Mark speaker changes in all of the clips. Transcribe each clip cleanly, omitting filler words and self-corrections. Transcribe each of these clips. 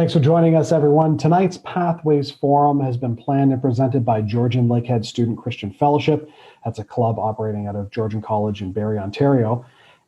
Speaker 1: Thanks for joining us, everyone. Tonight's Pathways Forum has been planned and presented by Georgian Lakehead Student Christian Fellowship. That's a club operating out of Georgian College in Barrie, Ontario,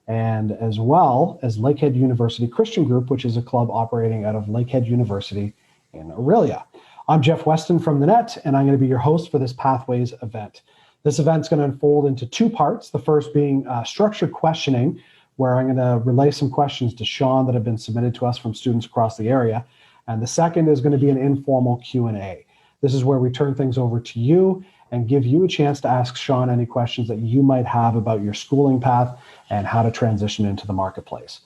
Speaker 1: and as well as Lakehead University Christian Group, which is a club operating out of Lakehead University in Aurelia. I'm Jeff Weston from the Net, and I'm going to be your host for this Pathways event. This event's going to unfold into two parts, the first being structured questioning, where I'm going to relay some questions to Sean that have been submitted to us from students across the area. And the second is going to be an informal Q&A. This is where we turn things over to you and give you a chance to ask Sean any questions that you might have about your schooling path and how to transition into the marketplace.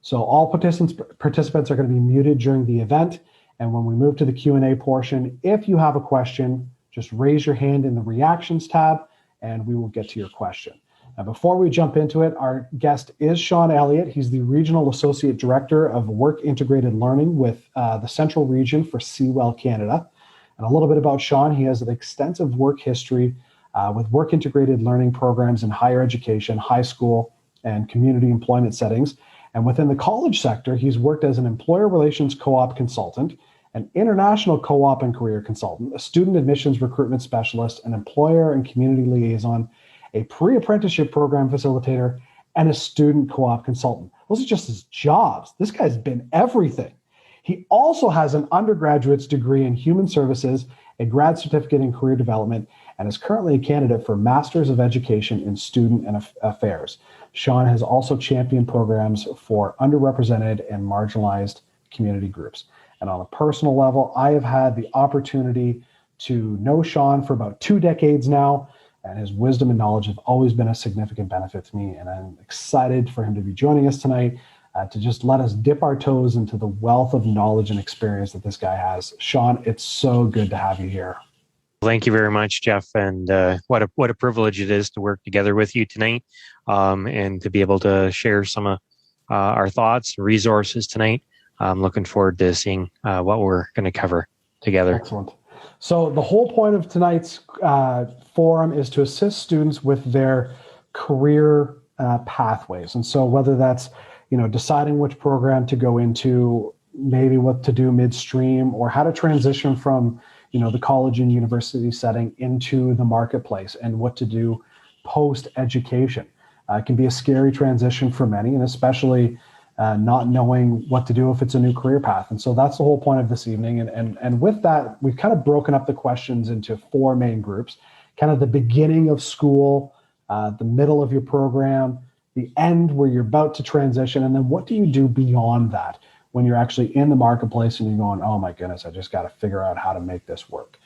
Speaker 1: So all participants are going to be muted during the event. And when we move to the Q&A portion, if you have a question, just raise your hand in the reactions tab and we will get to your question. Now, before we jump into it, our guest is Sean Elliott. He's the Regional Associate Director of Work Integrated Learning with the Central Region for CEWIL Canada. And a little bit about Sean, he has an extensive work history with work integrated learning programs in higher education, high school, and community employment settings. And within the college sector, he's worked as an employer relations co-op consultant, an international co-op and career consultant, a student admissions recruitment specialist, an employer and community liaison, a pre-apprenticeship program facilitator, and a student co-op consultant. Those are just his jobs. This guy's been everything. He also has an undergraduate's degree in human services, a grad certificate in career development, and is currently a candidate for Masters of Education in Student and Affairs. Sean has also championed programs for underrepresented and marginalized community groups. And on a personal level, I have had the opportunity to know Sean for about 2 decades now, and his wisdom and knowledge have always been a significant benefit to me. And I'm excited for him to be joining us tonight to just let us dip our toes into the wealth of knowledge and experience that this guy has. Sean, it's so good to have you here.
Speaker 2: Thank you very much, Jeff. And what a privilege it is to work together with you tonight and to be able to share some of our thoughts and resources tonight. I'm looking forward to seeing what we're going to cover together.
Speaker 1: Excellent. So the whole point of tonight's forum is to assist students with their career pathways. And so whether that's, deciding which program to go into, maybe what to do midstream, or how to transition from, the college and university setting into the marketplace and what to do post-education. It can be a scary transition for many, and especially not knowing what to do if it's a new career path. And so that's the whole point of this evening. And with that, we've kind of broken up the questions into 4 main groups, kind of the beginning of school, the middle of your program, the end where you're about to transition, and then what do you do beyond that when you're actually in the marketplace and you're going, oh my goodness, I just got to figure out how to make this work.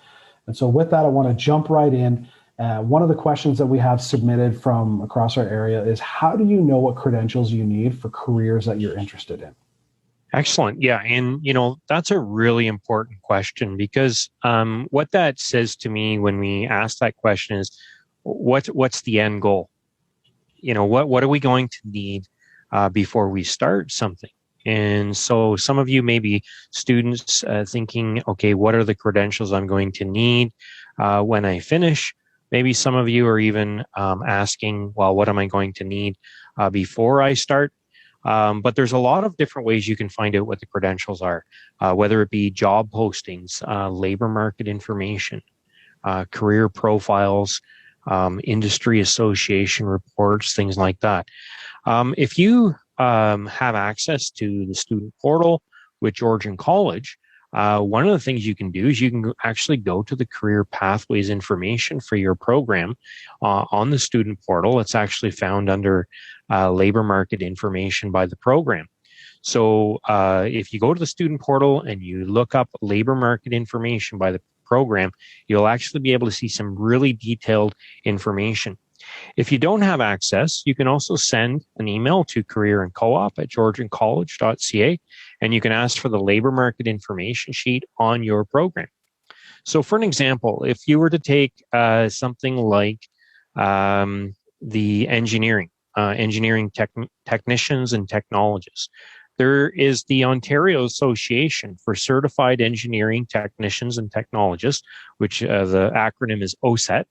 Speaker 1: And so with that, I want to jump right in. One of the questions that we have submitted from across our area is, how do you know what credentials you need for careers that you're interested in?
Speaker 2: Excellent. Yeah. And, that's a really important question, because what that says to me when we ask that question is, what's the end goal? What are we going to need before we start something? And so some of you may be students thinking, okay, what are the credentials I'm going to need when I finish? Maybe some of you are even asking, well, what am I going to need before I start? But there's a lot of different ways you can find out what the credentials are, whether it be job postings, labor market information, career profiles, industry association reports, things like that. If you have access to the student portal with Georgian College, one of the things you can do is you can actually go to the career pathways information for your program on the student portal. It's actually found under labor market information by the program. So if you go to the student portal and you look up labor market information by the program, you'll actually be able to see some really detailed information. If you don't have access, you can also send an email to careerandcoop@georgiancollege.ca, and you can ask for the labor market information sheet on your program. So for an example, if you were to take something like the engineering technicians and technologists, there is the Ontario Association for Certified Engineering Technicians and Technologists, which the acronym is OSET.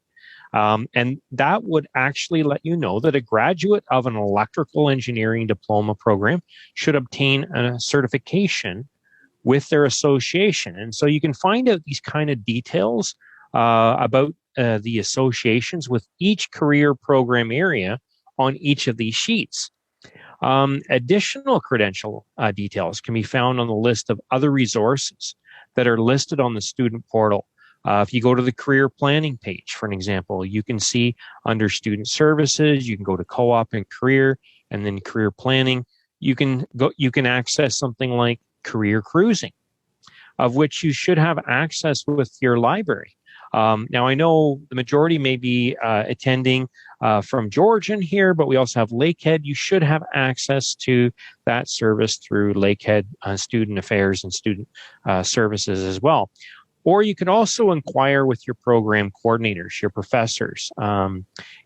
Speaker 2: And that would actually let you know that a graduate of an electrical engineering diploma program should obtain a certification with their association. And so you can find out these kind of details about the associations with each career program area on each of these sheets. Additional credential details can be found on the list of other resources that are listed on the student portal. If you go to the career planning page, for an example, you can see under student services, you can go to co-op and career, and then career planning. You can access something like career cruising, of which you should have access with your library. Now, I know the majority may be attending from Georgian here, but we also have Lakehead. You should have access to that service through Lakehead Student Affairs and Student Services as well. Or you can also inquire with your program coordinators, your professors,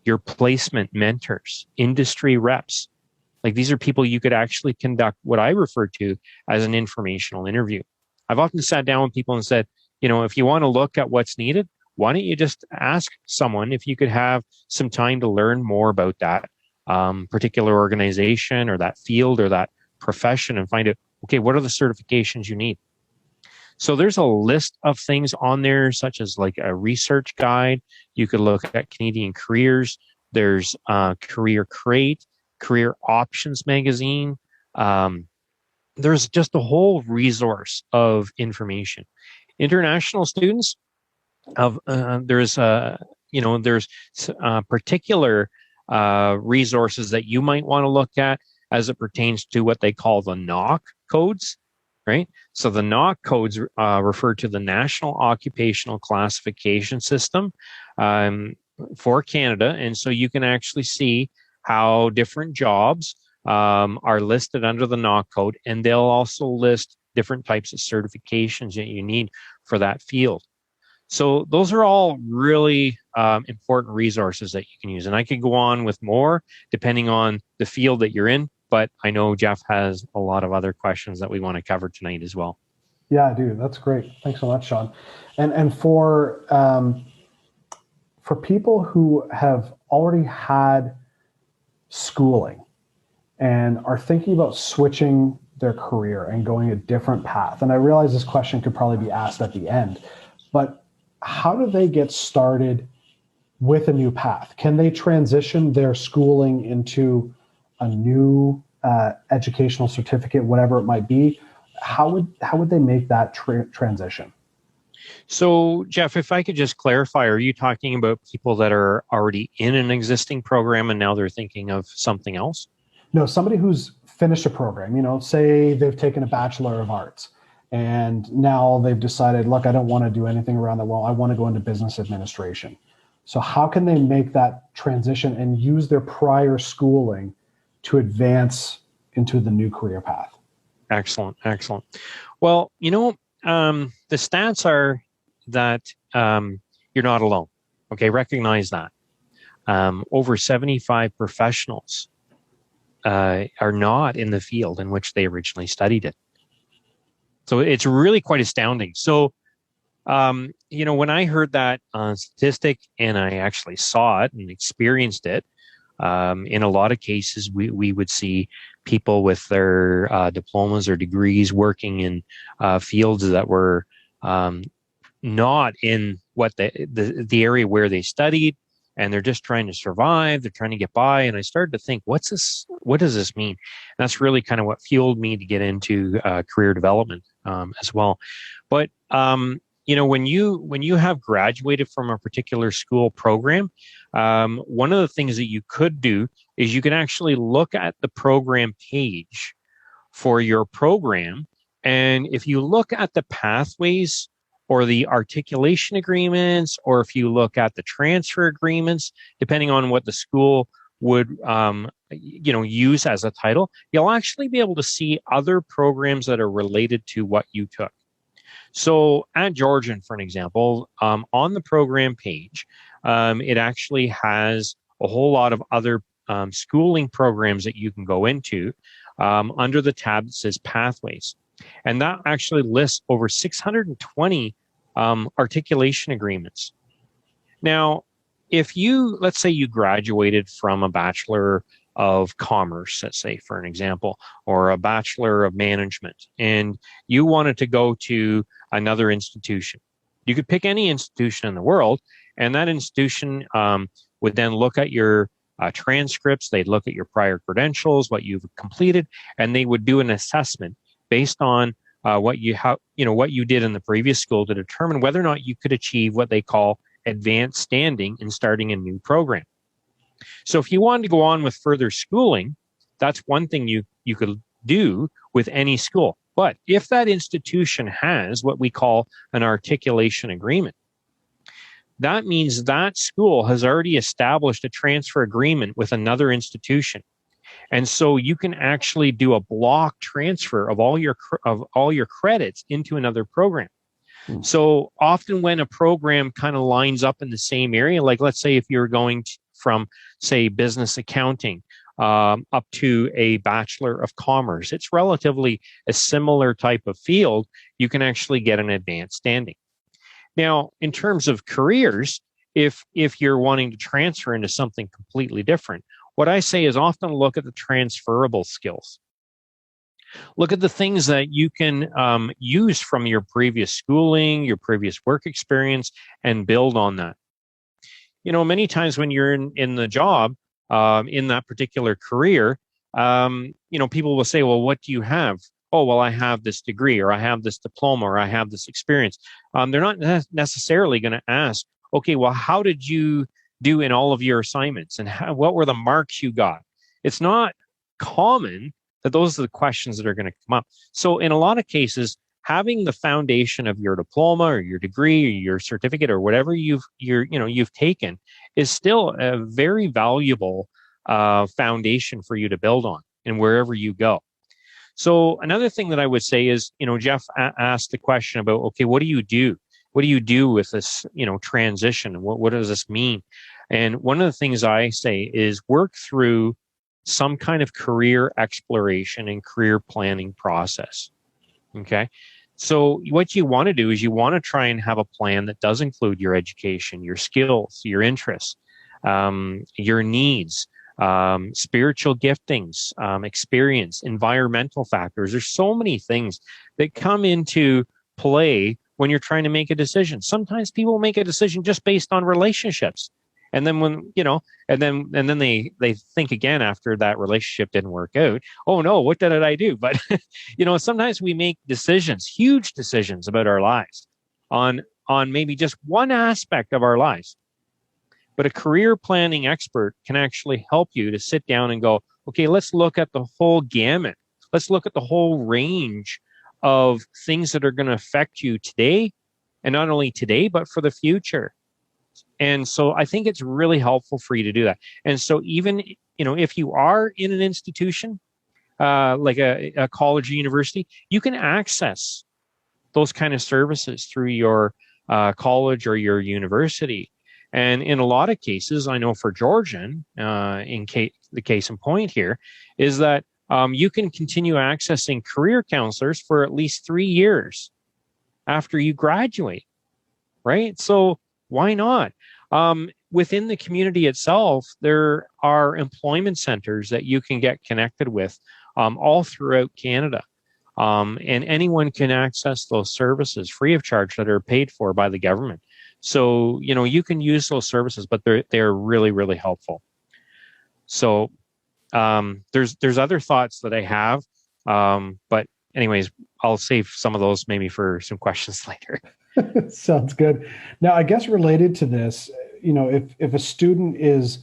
Speaker 2: your placement mentors, industry reps. Like, these are people you could actually conduct what I refer to as an informational interview. I've often sat down with people and said, if you want to look at what's needed, why don't you just ask someone if you could have some time to learn more about that particular organization or that field or that profession and find out, okay, what are the certifications you need? So there's a list of things on there, such as like a research guide. You could look at Canadian careers. There's Career Crate, Career Options magazine. There's just a whole resource of information. International students, there's particular resources that you might want to look at as it pertains to what they call the NOC codes. Right. So the NOC codes refer to the National Occupational Classification System for Canada. And so you can actually see how different jobs are listed under the NOC code. And they'll also list different types of certifications that you need for that field. So those are all really important resources that you can use. And I could go on with more depending on the field that you're in. But I know Jeff has a lot of other questions that we want to cover tonight as well.
Speaker 1: Yeah, I do. That's great. Thanks so much, Sean. And for people who have already had schooling and are thinking about switching their career and going a different path, and I realize this question could probably be asked at the end, but how do they get started with a new path? Can they transition their schooling into a new educational certificate, whatever it might be? How would they make that transition?
Speaker 2: So, Jeff, if I could just clarify, are you talking about people that are already in an existing program and now they're thinking of something else?
Speaker 1: No, somebody who's finished a program, say they've taken a Bachelor of Arts and now they've decided, look, I don't want to do anything around that. Well, I want to go into business administration. So how can they make that transition and use their prior schooling to advance into the new career path? Excellent.
Speaker 2: Well, the stats are that you're not alone. Okay, recognize that. Over 75 professionals are not in the field in which they originally studied it. So it's really quite astounding. So, when I heard that statistic and I actually saw it and experienced it, in a lot of cases, we would see people with their diplomas or degrees working in fields that were not in what the area where they studied, and they're just trying to survive. They're trying to get by. And I started to think, what's this? What does this mean? And that's really kind of what fueled me to get into career development as well. But when you have graduated from a particular school program, one of the things that you could do is you can actually look at the program page for your program. And if you look at the pathways or the articulation agreements, or if you look at the transfer agreements, depending on what the school would use as a title, you'll actually be able to see other programs that are related to what you took. So at Georgian, for an example, on the program page, it actually has a whole lot of other schooling programs that you can go into under the tab that says Pathways. And that actually lists over 620 articulation agreements. Now, if let's say you graduated from a Bachelor of Commerce, let's say, for an example, or a Bachelor of Management, and you wanted to go to another institution. You could pick any institution in the world, and that institution would then look at your transcripts, they'd look at your prior credentials, what you've completed, and they would do an assessment based on what you did in the previous school to determine whether or not you could achieve what they call advanced standing in starting a new program. So if you wanted to go on with further schooling, that's one thing you could do with any school. But if that institution has what we call an articulation agreement, that means that school has already established a transfer agreement with another institution. And so you can actually do a block transfer of all your credits into another program. So often when a program kind of lines up in the same area, like let's say if you're going from, say, business accounting up to a Bachelor of Commerce, it's relatively a similar type of field. You can actually get an advanced standing. Now, in terms of careers, if you're wanting to transfer into something completely different, what I say is often look at the transferable skills. Look at the things that you can use from your previous schooling, your previous work experience, and build on that. You know, many times when you're in the job, in that particular career, people will say, well, what do you have? Oh, well, I have this degree, or I have this diploma, or I have this experience. They're not necessarily going to ask, okay, well, how did you do in all of your assignments, and what were the marks you got? It's not common that those are the questions that are going to come up. So in a lot of cases, having the foundation of your diploma or your degree or your certificate or whatever you've taken is still a very valuable foundation for you to build on and wherever you go. So another thing that I would say is, Jeff asked the question about, okay, what do you do? What do you do with this, transition? What does this mean? And one of the things I say is work through some kind of career exploration and career planning process. Okay. So what you want to do is you want to try and have a plan that does include your education, your skills, your interests, your needs, spiritual giftings, experience, environmental factors. There's so many things that come into play when you're trying to make a decision. Sometimes people make a decision just based on relationships. And then and then they think again after that relationship didn't work out. Oh no, what did I do? But sometimes we make decisions, huge decisions about our lives on maybe just one aspect of our lives. But a career planning expert can actually help you to sit down and go, okay, let's look at the whole gamut. Let's look at the whole range of things that are going to affect you today, and not only today, but for the future. And so I think it's really helpful for you to do that. And so even, if you are in an institution, like a college or university, you can access those kind of services through your college or your university. And in a lot of cases, I know for Georgian, the case in point here, is that you can continue accessing career counselors for at least 3 years after you graduate, right? So why not? Within the community itself, there are employment centers that you can get connected with all throughout Canada. And anyone can access those services free of charge that are paid for by the government. So, you can use those services, but they're really, really helpful. So there's other thoughts that I have. But anyways, I'll save some of those maybe for some questions later.
Speaker 1: Sounds good. Now, I guess related to this, if a student is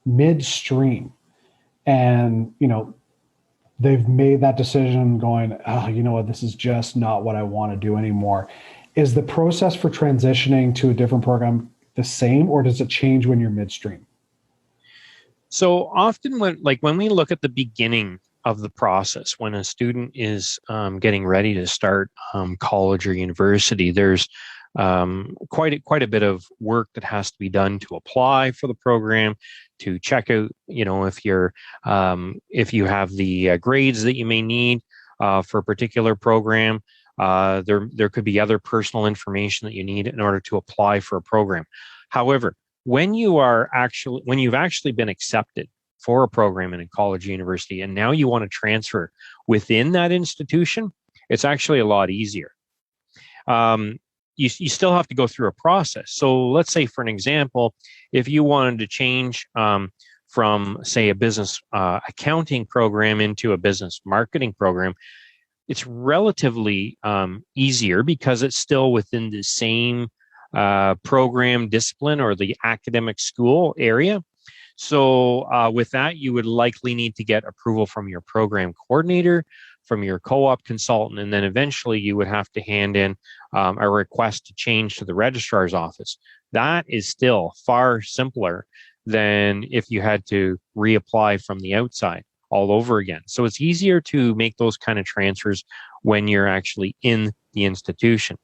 Speaker 1: midstream and, they've made that decision going, oh, you know what, this is just not what I want to do anymore. Is the process for transitioning to a different program the same, or does it change when you're midstream?
Speaker 2: So often when we look at the beginning of the process, when a student is getting ready to start college or university, there's quite a bit of work that has to be done to apply for the program, to check out, if you have the grades that you may need for a particular program. There could be other personal information that you need in order to apply for a program. However, when you've actually been accepted for a program in a college or university, and now you want to transfer within that institution, it's actually a lot easier. You still have to go through a process. So let's say, for an example, if you wanted to change from, say, a business accounting program into a business marketing program, it's relatively easier because it's still within the same program discipline or the academic school area. So with that, you would likely need to get approval from your program coordinator, from your co-op consultant, and then eventually you would have to hand in a request to change to the registrar's office. That is still far simpler than if you had to reapply from the outside all over again. So it's easier to make those kind of transfers when you're actually in the institution.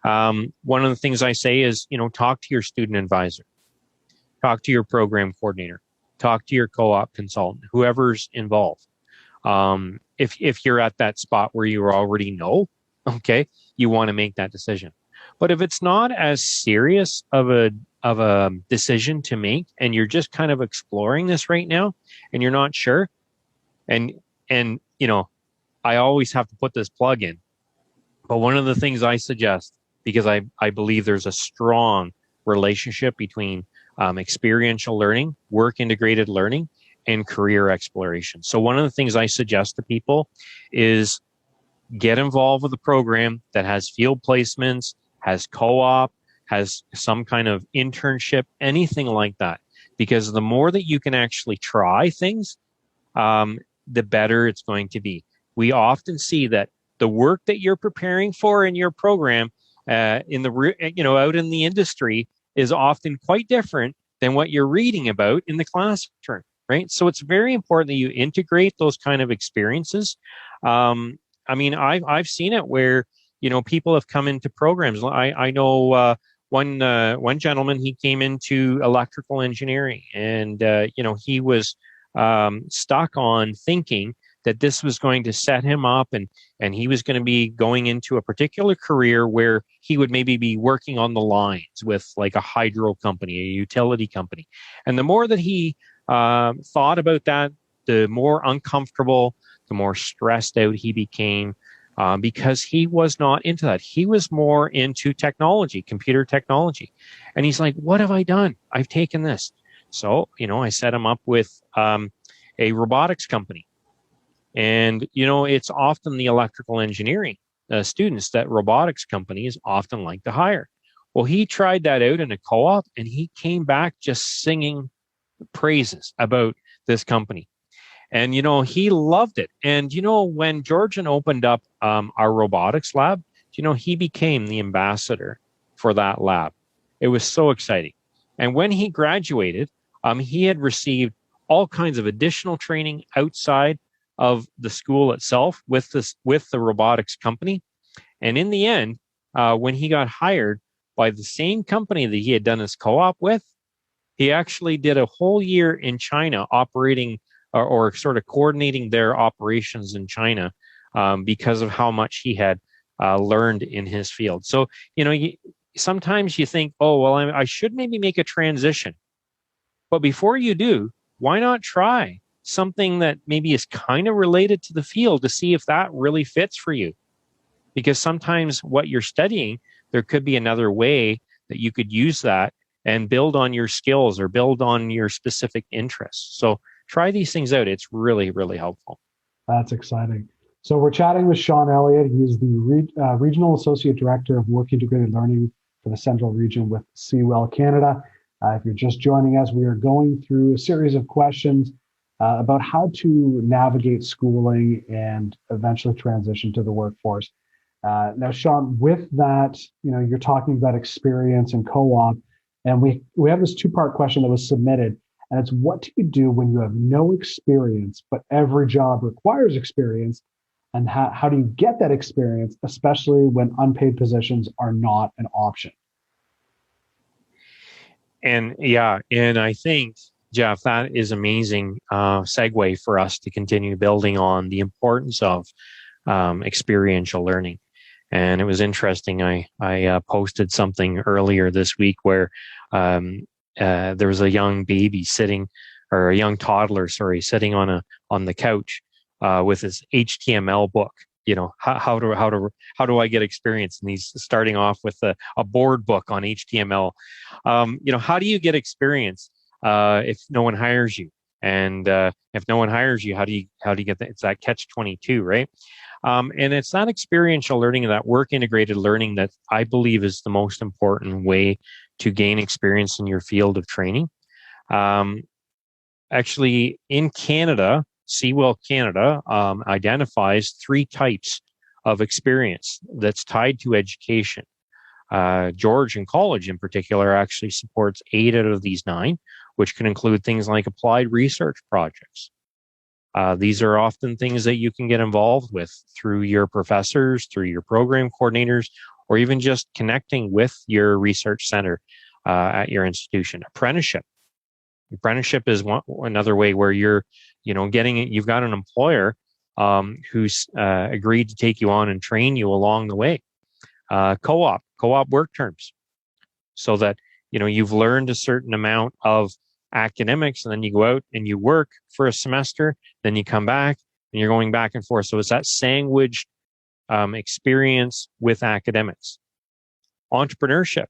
Speaker 2: One of the things I say is, talk to your student advisor, talk to your program coordinator, talk to your co-op consultant, whoever's involved. If you're at that spot where you already know, okay, you want to make that decision. But if it's not as serious of a decision to make, and you're just kind of exploring this right now, and you're not sure, and I always have to put this plug in. But one of the things I suggest, because I believe there's a strong relationship between experiential learning, work integrated learning, and career exploration. So one of the things I suggest to people is get involved with a program that has field placements, has co-op, has some kind of internship, anything like that. Because the more that you can actually try things, the better it's going to be. We often see that the work that you're preparing for in your program, out in the industry, is often quite different than what you're reading about in the classroom, right? So it's very important that you integrate those kind of experiences. I've seen it where people have come into programs. I know one gentleman, he came into electrical engineering, and he was stuck on thinking that this was going to set him up, and he was going to be going into a particular career where he would maybe be working on the lines with like a hydro company, a utility company. And the more that he thought about that, the more uncomfortable, the more stressed out he became, because he was not into that. He was more into technology, computer technology. And he's like, what have I done? I've taken this. So, I set him up with a robotics company. And, it's often the electrical engineering students that robotics companies often like to hire. Well, he tried that out in a co-op, and he came back just singing praises about this company. And, he loved it. And, when Georgian opened up our robotics lab, he became the ambassador for that lab. It was so exciting. And when he graduated, he had received all kinds of additional training outside of the school itself with the robotics company. And in the end, when he got hired by the same company that he had done his co-op with, he actually did a whole year in China operating or sort of coordinating their operations in China because of how much he had learned in his field. So, sometimes you think, oh, well, I should maybe make a transition. But before you do, why not try something that maybe is kind of related to the field to see if that really fits for you? Because sometimes what you're studying, there could be another way that you could use that and build on your skills or build on your specific interests. So try these things out. It's really, really helpful.
Speaker 1: That's exciting. So we're chatting with Sean Elliott. He's the Regional Associate Director of Work Integrated Learning for the Central Region with CEWIL Canada. If you're just joining us, we are going through a series of questions about how to navigate schooling and eventually transition to the workforce. Now, Sean, with that, you're talking about experience and co-op, and we have this two-part question that was submitted, and it's what do you do when you have no experience, but every job requires experience, and how do you get that experience, especially when unpaid positions are not an option?
Speaker 2: And I think, Jeff, that is amazing segue for us to continue building on the importance of experiential learning. And it was interesting. I posted something earlier this week where there was a young baby sitting or a young toddler, sorry, sitting on the couch with his HTML book. How do I get experience? And he's starting off with a board book on HTML. How do you get experience if no one hires you? And if no one hires you, how do you get that? It's that catch-22, right? And it's that experiential learning and that work integrated learning that I believe is the most important way to gain experience in your field of training. Actually, in Canada, CEWIL Canada identifies 3 types of experience that's tied to education. Georgian College, in particular, actually supports 8 out of these 9, which can include things like applied research projects. These are often things that you can get involved with through your professors, through your program coordinators, or even just connecting with your research center at your institution. Apprenticeship is another way where you're, you've got an employer who's agreed to take you on and train you along the way. Co-op work terms, so that you've learned a certain amount of academics, and then you go out and you work for a semester, then you come back and you're going back and forth. So it's that sandwiched experience with academics. Entrepreneurship,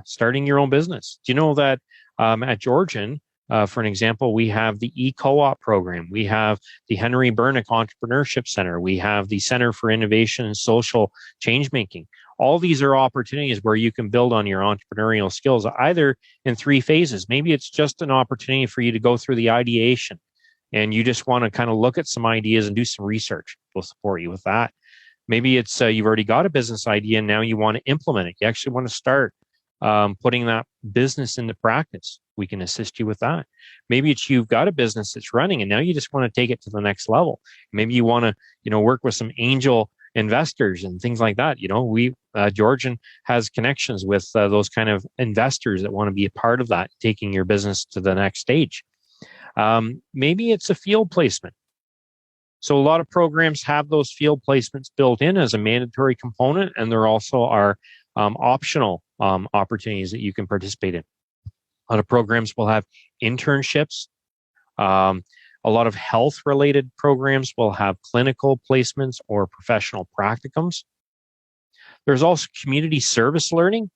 Speaker 2: starting your own business. Do you know that at Georgian, for an example, we have the e-co-op program, we have the Henry Bernick Entrepreneurship Center, we have the Center for Innovation and Social Changemaking. All these are opportunities where you can build on your entrepreneurial skills, either in 3 phases. Maybe it's just an opportunity for you to go through the ideation and you just want to kind of look at some ideas and do some research. We'll support you with that. Maybe it's you've already got a business idea and now you want to implement it. You actually want to start putting that business into practice. We can assist you with that. Maybe it's you've got a business that's running and now you just want to take it to the next level. Maybe you want to, work with some angel investors and things like that. Georgian has connections with those kind of investors that want to be a part of that, taking your business to the next stage. Maybe it's a field placement. So a lot of programs have those field placements built in as a mandatory component, and there also are optional opportunities that you can participate in. A lot of programs will have internships. A lot of health-related programs will have clinical placements or professional practicums. There's also community service learning.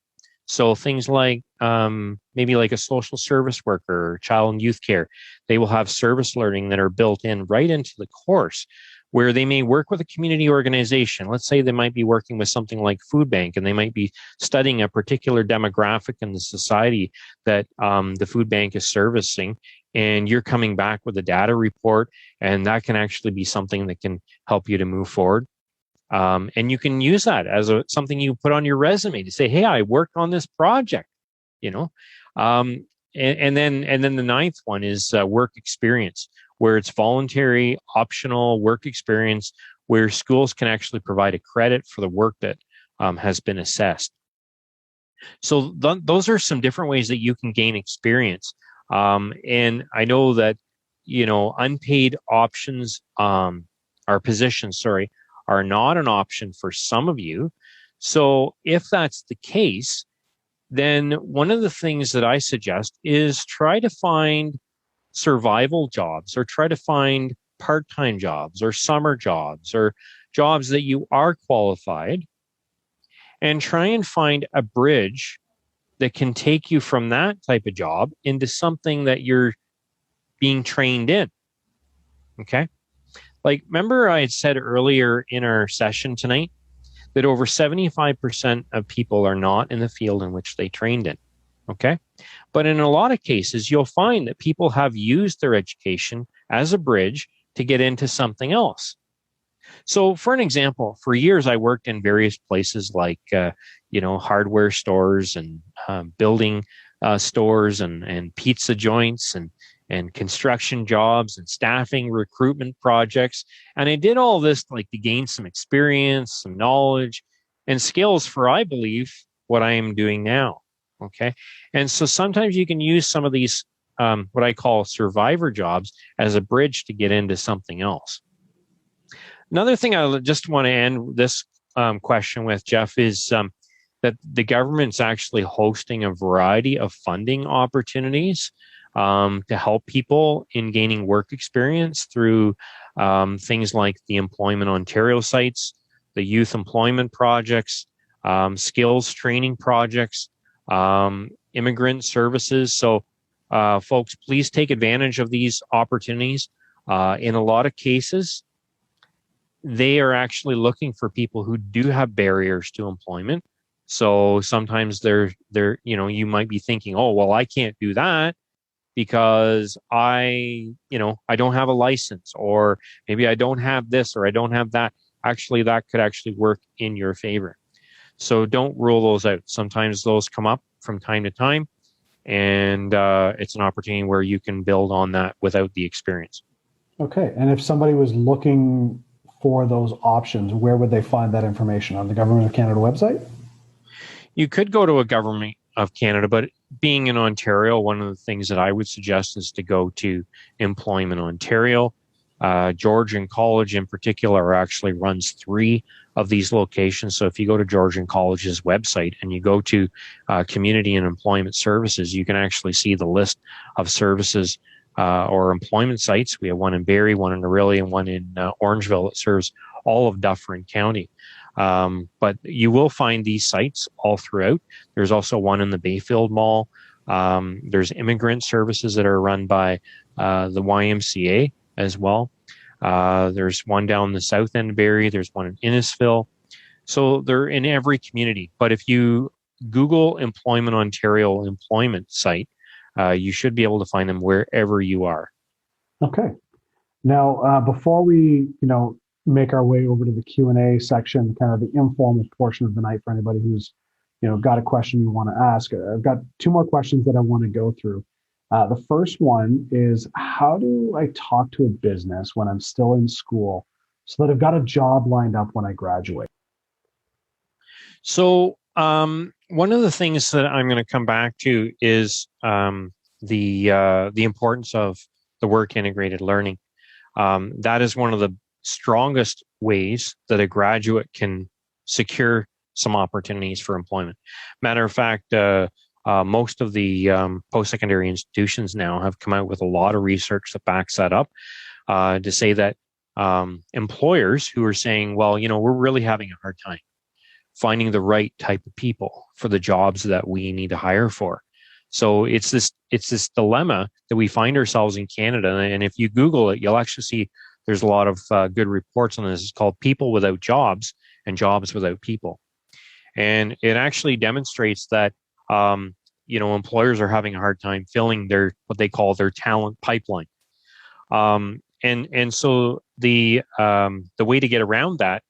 Speaker 2: So things like maybe like a social service worker or child and youth care, they will have service learning that are built in right into the course, where they may work with a community organization. Let's say they might be working with something like Food Bank, and they might be studying a particular demographic in the society that the food bank is servicing. And you're coming back with a data report, and that can actually be something that can help you to move forward. And you can use that as something you put on your resume to say, hey, I worked on this project, and then the 9th one is work experience, where it's voluntary, optional work experience, where schools can actually provide a credit for the work that has been assessed. So those are some different ways that you can gain experience. And I know that, unpaid options, or positions, are not an option for some of you. So if that's the case, then one of the things that I suggest is try to find survival jobs, or try to find part-time jobs or summer jobs or jobs that you are qualified, and try and find a bridge that can take you from that type of job into something that you're being trained in. Okay. Like, remember I had said earlier in our session tonight that over 75% of people are not in the field in which they trained in. Okay. But in a lot of cases, you'll find that people have used their education as a bridge to get into something else. So for an example, for years, I worked in various places like, hardware stores and building stores and pizza joints and construction jobs and staffing recruitment projects. And I did all this like to gain some experience, some knowledge and skills for, I believe, what I am doing now. Okay. And so sometimes you can use some of these, what I call survivor jobs, as a bridge to get into something else. Another thing I just want to end this question with, Jeff, is that the government's actually hosting a variety of funding opportunities to help people in gaining work experience through things like the Employment Ontario sites, the youth employment projects, skills training projects, immigrant services. So, folks, please take advantage of these opportunities. In a lot of cases, they are actually looking for people who do have barriers to employment. So sometimes you might be thinking, oh, well, I can't do that because I don't have a license, or maybe I don't have this, or I don't have that. Actually, that could actually work in your favor. So don't rule those out. Sometimes those come up from time to time, and it's an opportunity where you can build on that without the experience.
Speaker 1: Okay. And if somebody was looking for those options, where would they find that information? On the Government of Canada website?
Speaker 2: You could go to a Government of Canada, but being in Ontario, one of the things that I would suggest is to go to Employment Ontario. Georgian College in particular actually runs 3 of these locations. So if you go to Georgian College's website and you go to Community and Employment Services, you can actually see the list of services or employment sites. We have one in Barrie, one in Orillia, and one in Orangeville that serves all of Dufferin County. But you will find these sites all throughout. There's also one in the Bayfield Mall. There's immigrant services that are run by the YMCA as well. There's one down the south end of Barrie. There's one in Innisfil. So they're in every community. But if you Google Employment Ontario employment site, you should be able to find them wherever you are.
Speaker 1: Okay. Now, before we, make our way over to the Q&A section, kind of the informal portion of the night for anybody who's, got a question you want to ask, I've got 2 more questions that I want to go through. The first one is, how do I talk to a business when I'm still in school so that I've got a job lined up when I graduate?
Speaker 2: So one of the things that I'm going to come back to is the importance of the work integrated learning. That is one of the strongest ways that a graduate can secure some opportunities for employment. Matter of fact, most of the post-secondary institutions now have come out with a lot of research that backs that up to say that employers who are saying, well, we're really having a hard time finding the right type of people for the jobs that we need to hire for. So it's this dilemma that we find ourselves in Canada. And if you Google it, you'll actually see there's a lot of good reports on this. It's called People Without Jobs and Jobs Without People. And it actually demonstrates that, employers are having a hard time filling what they call their talent pipeline. And so the way to get around that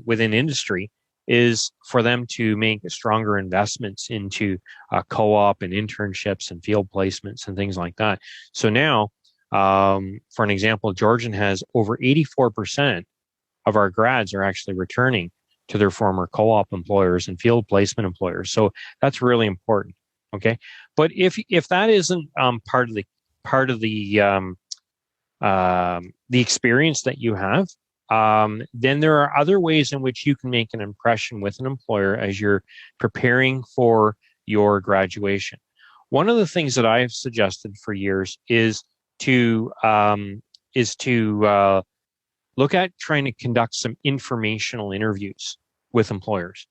Speaker 2: within industry is for them to make stronger investments into co-op and internships and field placements and things like that. So now, for an example, Georgian has over 84% of our grads are actually returning to their former co-op employers and field placement employers. So that's really important. Okay, but if that isn't part of the experience that you have, then there are other ways in which you can make an impression with an employer as you're preparing for your graduation. One of the things that I've suggested for years is to look at trying to conduct some informational interviews with employers,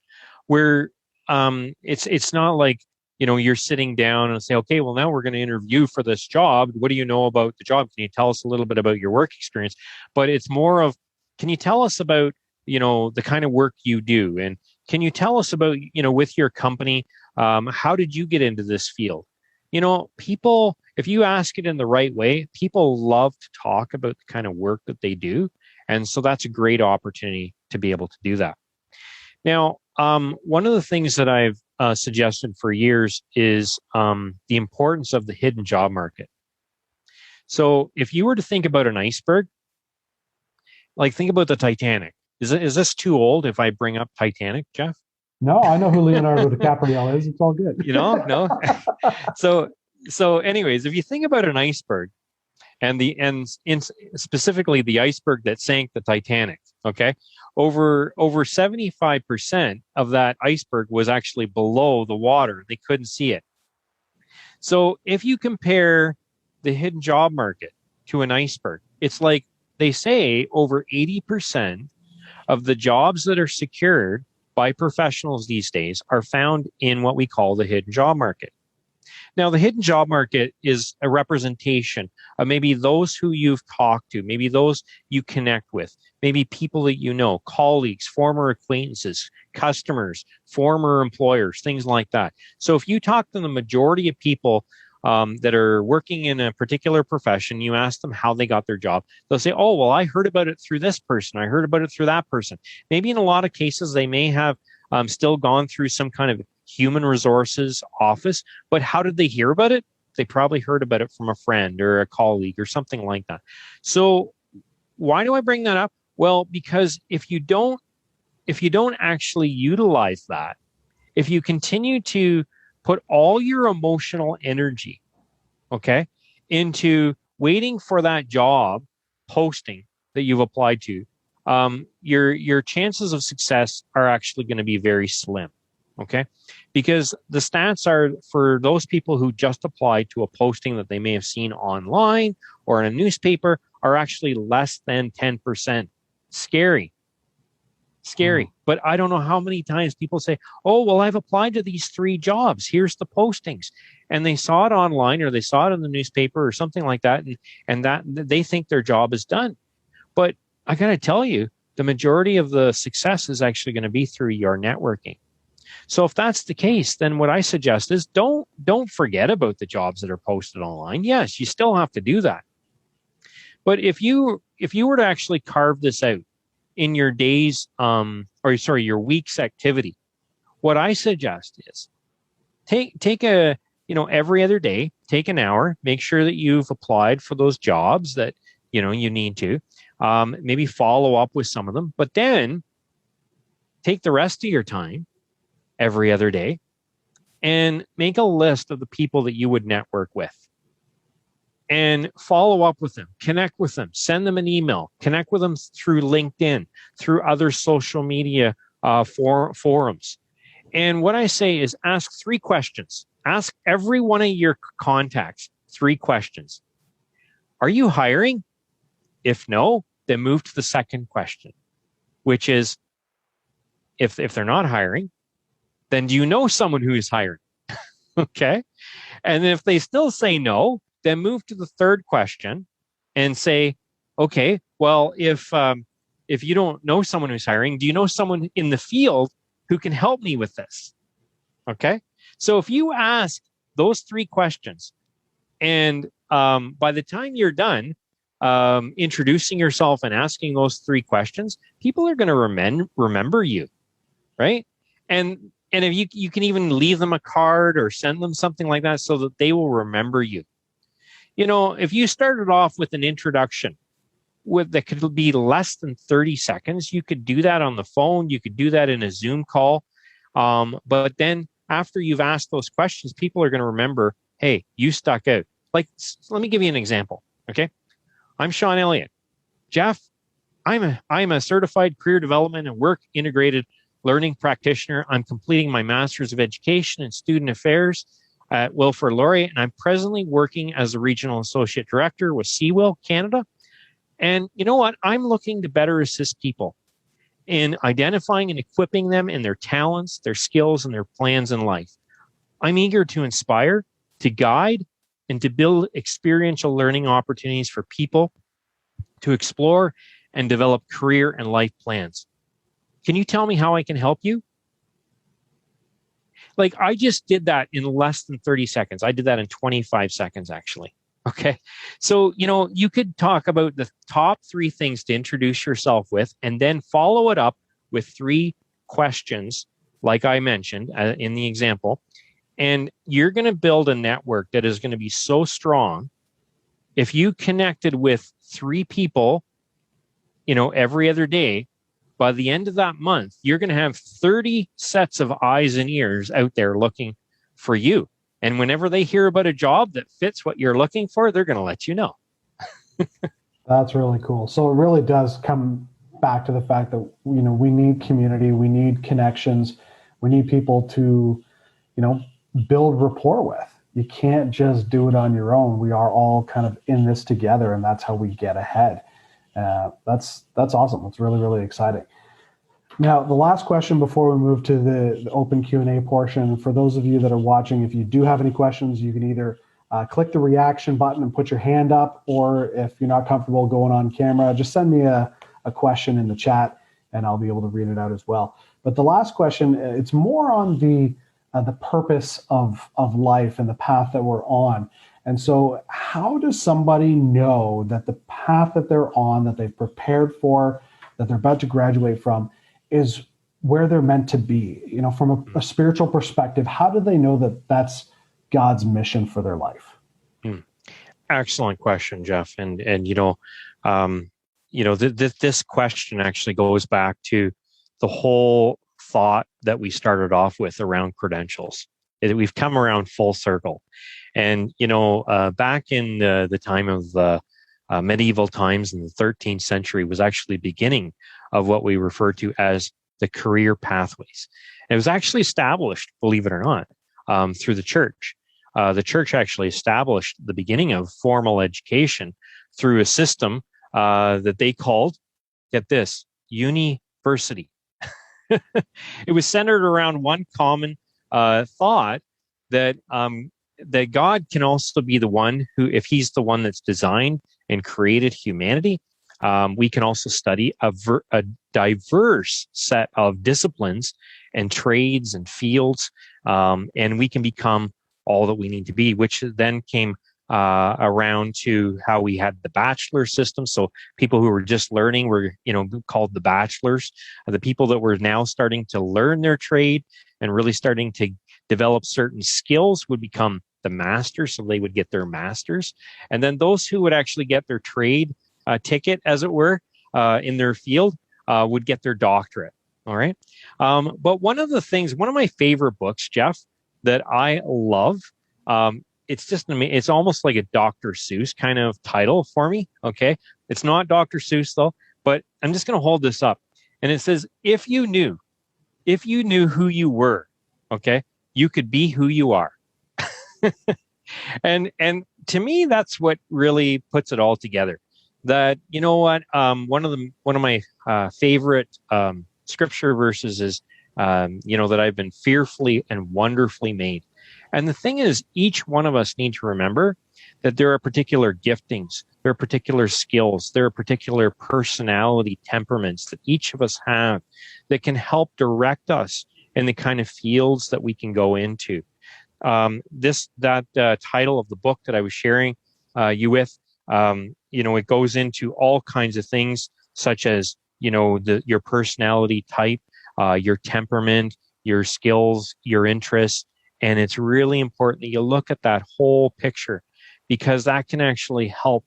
Speaker 2: where it's not like you're sitting down and say, okay, well, now we're going to interview for this job. What do you know about the job? Can you tell us a little bit about your work experience? But it's more of, can you tell us about, the kind of work you do? And can you tell us about, with your company, how did you get into this field? People, if you ask it in the right way, people love to talk about the kind of work that they do. And so that's a great opportunity to be able to do that. Now, one of the things that I've suggested for years is the importance of the hidden job market. So if you were to think about an iceberg, like think about the Titanic. Is this too old if I bring up Titanic, Jeff?
Speaker 1: No, I know who Leonardo DiCaprio is. It's all good.
Speaker 2: No. So anyways, if you think about an iceberg and specifically the iceberg that sank the Titanic, okay, over 75% of that iceberg was actually below the water. They couldn't see it. So if you compare the hidden job market to an iceberg, it's like they say over 80% of the jobs that are secured by professionals these days are found in what we call the hidden job market. Now, the hidden job market is a representation of maybe those who you've talked to, maybe those you connect with, maybe people that you know, colleagues, former acquaintances, customers, former employers, things like that. So if you talk to the majority of people that are working in a particular profession, you ask them how they got their job. They'll say, oh, well, I heard about it through this person. I heard about it through that person. Maybe in a lot of cases, they may have still gone through some kind of human resources office, but how did they hear about it? They probably heard about it from a friend or a colleague or something like that. So why do I bring that up? Well, because if you don't actually utilize that, if you continue to put all your emotional energy, okay, into waiting for that job posting that you've applied to, your chances of success are actually going to be very slim. Okay. Because the stats are for those people who just applied to a posting that they may have seen online or in a newspaper are actually less than 10%. Scary. But I don't know how many times people say, oh, well, I've applied to these 3 jobs. Here's the postings. And they saw it online or they saw it in the newspaper or something like that. And that they think their job is done. But I got to tell you, the majority of the success is actually going to be through your networking. So if that's the case, then what I suggest is don't forget about the jobs that are posted online. Yes, you still have to do that. But if you were to actually carve this out in your days, your week's activity, what I suggest is take a, every other day, take an hour, make sure that you've applied for those jobs that, you need to, maybe follow up with some of them, but then take the rest of your time every other day and make a list of the people that you would network with and follow up with them, connect with them, send them an email, connect with them through LinkedIn, through other social media forums. And what I say is ask 3 questions. Ask every one of your contacts 3 questions. Are you hiring? If no, then move to the second question, which is if they're not hiring, then do you know someone who is hiring? Okay. And if they still say no, then move to the third question and say, okay, well, if you don't know someone who's hiring, do you know someone in the field who can help me with this? Okay. So if you ask those 3 questions and by the time you're done introducing yourself and asking those 3 questions, people are going to remember you, right? And if you can even leave them a card or send them something like that so that they will remember you. If you started off with an introduction that could be less than 30 seconds, you could do that on the phone. You could do that in a Zoom call. But then after you've asked those questions, people are going to remember, hey, you stuck out. Like, let me give you an example. Okay. I'm Sean Elliott. Jeff, I'm a certified career development and work integrated learning practitioner. I'm completing my Master's of Education in Student Affairs at Wilfrid Laurier, and I'm presently working as a Regional Associate Director with CEWIL Canada. And you know what? I'm looking to better assist people in identifying and equipping them in their talents, their skills, and their plans in life. I'm eager to inspire, to guide, and to build experiential learning opportunities for people to explore and develop career and life plans. Can you tell me how I can help you? Like, I just did that in less than 30 seconds. I did that in 25 seconds, actually. Okay. So, you could talk about the top 3 things to introduce yourself with, and then follow it up with 3 questions, like I mentioned in the example. And you're going to build a network that is going to be so strong. If you connected with 3 people, every other day, by the end of that month, you're going to have 30 sets of eyes and ears out there looking for you. And whenever they hear about a job that fits what you're looking for, they're going to let you know.
Speaker 1: That's really cool. So it really does come back to the fact that, we need community, we need connections, we need people to, build rapport with. you can't just do it on your own. We are all kind of in this together, and that's how we get ahead. That's awesome. That's really, really exciting. Now, the last question before we move to the open Q&A portion, for those of you that are watching, if you do have any questions, you can either click the reaction button and put your hand up, or if you're not comfortable going on camera, just send me a question in the chat and I'll be able to read it out as well. But the last question, it's more on the purpose of life and the path that we're on. And so how does somebody know that the path that they're on, that they've prepared for, that they're about to graduate from, is where they're meant to be? You know, from a spiritual perspective, how do they know that that's God's mission for their life?
Speaker 2: Excellent question, Jeff. And this question actually goes back to the whole thought that we started off with around credentials. We've come around full circle. And, back in the time of medieval times in the 13th century was actually the beginning of what we refer to as the career pathways. And it was actually established, believe it or not, through the church. The church actually established the beginning of formal education through a system that they called, get this, university. It was centered around one common thought that that God can also be the one who, if he's the one that's designed and created humanity, we can also study a diverse set of disciplines and trades and fields, and we can become all that we need to be, which then came around to how we had the bachelor system. So people who were just learning were, called the bachelors. The people that were now starting to learn their trade and really starting to develop certain skills would become the masters. So they would get their masters. And then those who would actually get their trade ticket, as it were, in their field would get their doctorate. All right. But one of my favorite books, Jeff, that I love, it's almost like a Dr. Seuss kind of title for me. Okay. It's not Dr. Seuss though, but I'm just going to hold this up. And it says, if you knew who you were, okay, you could be who you are. And to me, that's what really puts it all together. That, you know what, one of my favorite scripture verses is, that I've been fearfully and wonderfully made. And the thing is, each one of us need to remember that there are particular giftings, there are particular skills, there are particular personality temperaments that each of us have that can help direct us in the kind of fields that we can go into. That title of the book that I was sharing you with, it goes into all kinds of things, such as, your personality type, your temperament, your skills, your interests. And it's really important that you look at that whole picture, because that can actually help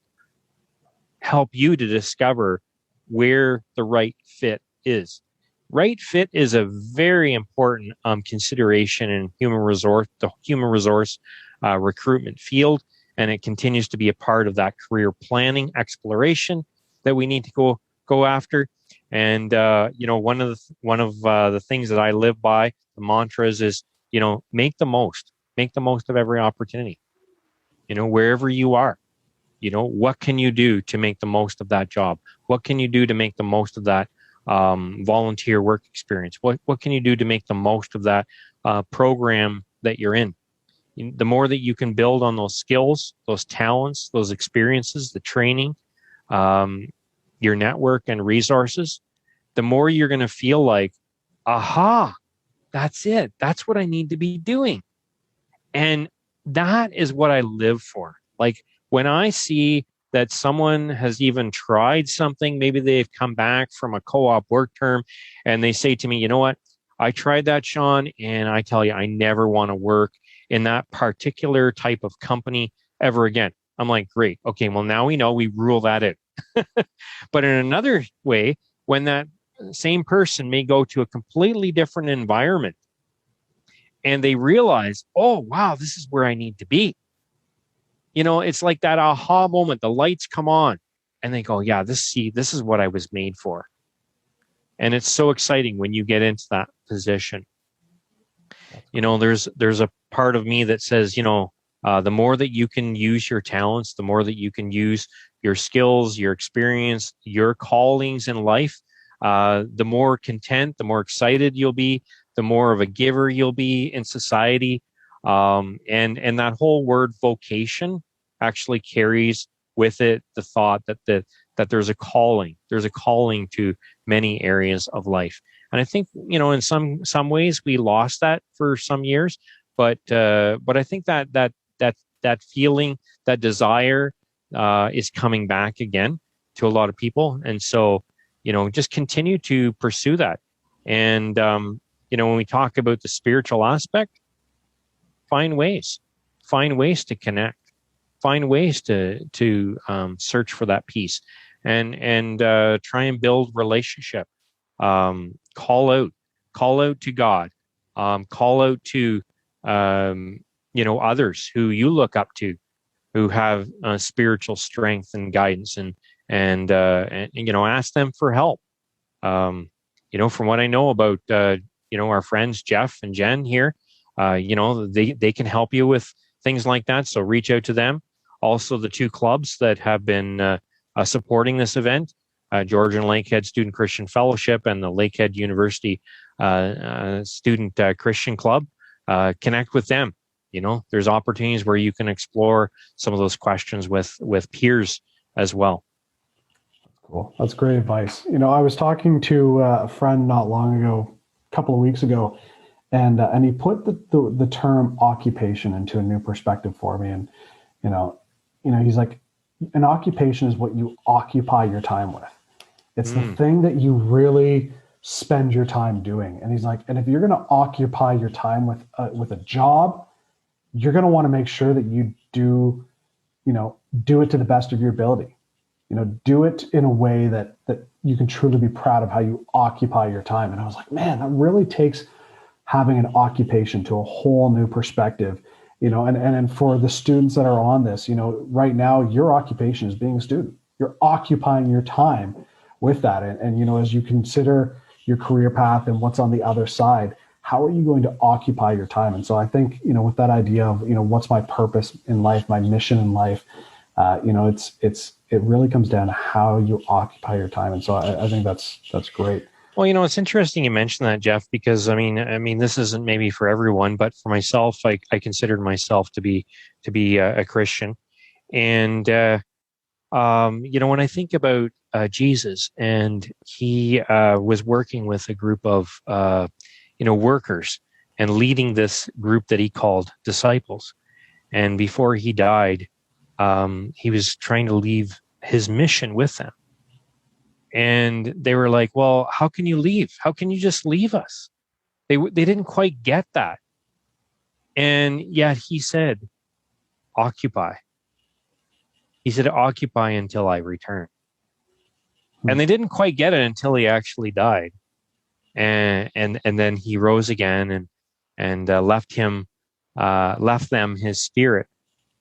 Speaker 2: you to discover where the right fit is. Right fit is a very important consideration in the human resource recruitment field, and it continues to be a part of that career planning exploration that we need to go after. And one of the things that I live by, the mantras, is make the most of every opportunity. Wherever you are, what can you do to make the most of that job? What can you do to make the most of that volunteer work experience? What can you do to make the most of that program that you're in? The more that you can build on those skills, those talents, those experiences, the training, your network and resources, the more you're going to feel like, aha, that's it. That's what I need to be doing. And that is what I live for. Like, when I see that someone has even tried something, maybe they've come back from a co-op work term and they say to me, you know what, I tried that, Sean, and I tell you, I never want to work in that particular type of company ever again. I'm like, great. Okay, well, now we know, we rule that out. But in another way, when that same person may go to a completely different environment and they realize, oh, wow, this is where I need to be. It's like that aha moment. The lights come on and they go, yeah, this is what I was made for. And it's so exciting when you get into that position. There's a part of me that says, The more that you can use your talents, the more that you can use your skills, your experience, your callings in life, the more content, the more excited you'll be, the more of a giver you'll be in society. And that whole word vocation actually carries with it the thought that there's a calling. There's a calling to many areas of life. And I think, in some ways we lost that for some years, but I think that feeling, that desire, is coming back again to a lot of people. And so, just continue to pursue that. And, when we talk about the spiritual aspect, find ways to connect, find ways to search for that peace, and try and build relationship. Call out to God, call out to, others who you look up to, who have spiritual strength and guidance, and ask them for help. From what I know about our friends Jeff and Jen here, they can help you with things like that. So reach out to them. Also, the two clubs that have been supporting this event, Georgian Lakehead Student Christian Fellowship and the Lakehead University Student Christian Club, connect with them. There's opportunities where you can explore some of those questions with peers as well.
Speaker 1: Cool. That's great advice. I was talking to a friend not long ago, a couple of weeks ago, and he put the term occupation into a new perspective for me. And, he's like, an occupation is what you occupy your time with. It's the thing that you really spend your time doing. And he's like, and if you're going to occupy your time with a job, you're going to want to make sure that you do it to the best of your ability. Do it in a way that you can truly be proud of how you occupy your time. And I was like, man, that really takes having an occupation to a whole new perspective. And for the students that are on this, right now, your occupation is being a student. You're occupying your time with that. And as you consider your career path and what's on the other side, how are you going to occupy your time? And so I think, with that idea of, what's my purpose in life, my mission in life, it really comes down to how you occupy your time. And so I think that's great.
Speaker 2: Well, it's interesting you mentioned that, Jeff, because I mean, this isn't maybe for everyone, but for myself, I considered myself to be a Christian. And, when I think about Jesus, and he was working with a group of, workers, and leading this group that he called disciples. And before he died, he was trying to leave his mission with them. And they were like, well, how can you leave? How can you just leave us? They didn't quite get that. And yet he said, occupy. He said, occupy until I return. And they didn't quite get it until he actually died. And then he rose again and left them his spirit.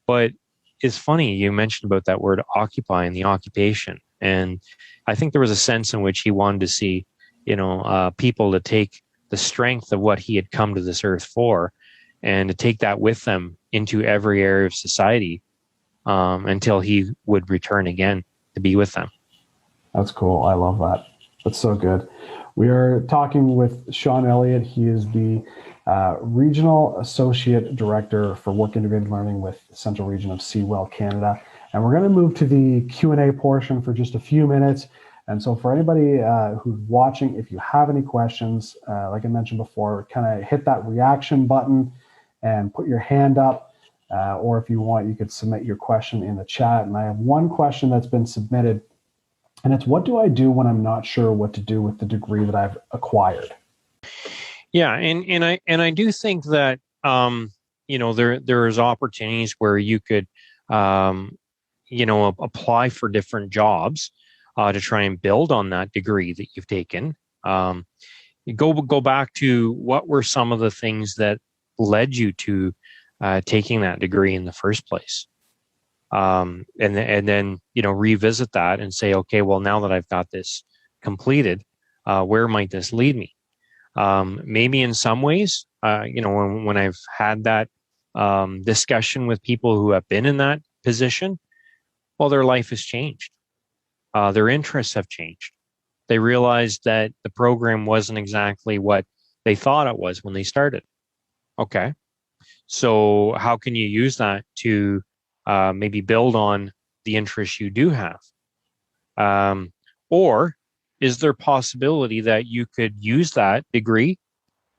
Speaker 2: But it's funny you mentioned about that word occupy and the occupation. And I think there was a sense in which he wanted to see, people to take the strength of what he had come to this earth for, and to take that with them into every area of society, until he would return again to be with them.
Speaker 1: That's cool. I love that. That's so good. We are talking with Sean Elliott. He is the Regional Associate Director for Work Integrated Learning with the Central Region of CEWIL Canada. And we're going to move to the Q&A portion for just a few minutes. And so for anybody who's watching, if you have any questions, like I mentioned before, kind of hit that reaction button and put your hand up. Or if you want, you could submit your question in the chat. And I have one question that's been submitted, and it's, what do I do when I'm not sure what to do with the degree that I've acquired?
Speaker 2: Yeah, and I do think that there's opportunities where you could apply for different jobs to try and build on that degree that you've taken. Go back to what were some of the things that led you to taking that degree in the first place. And then revisit that and say, okay, well, now that I've got this completed, where might this lead me? Maybe in some ways, when I've had that discussion with people who have been in that position, well, their life has changed. Their interests have changed. They realized that the program wasn't exactly what they thought it was when they started. Okay. So how can you use that to maybe build on the interests you do have? Or is there possibility that you could use that degree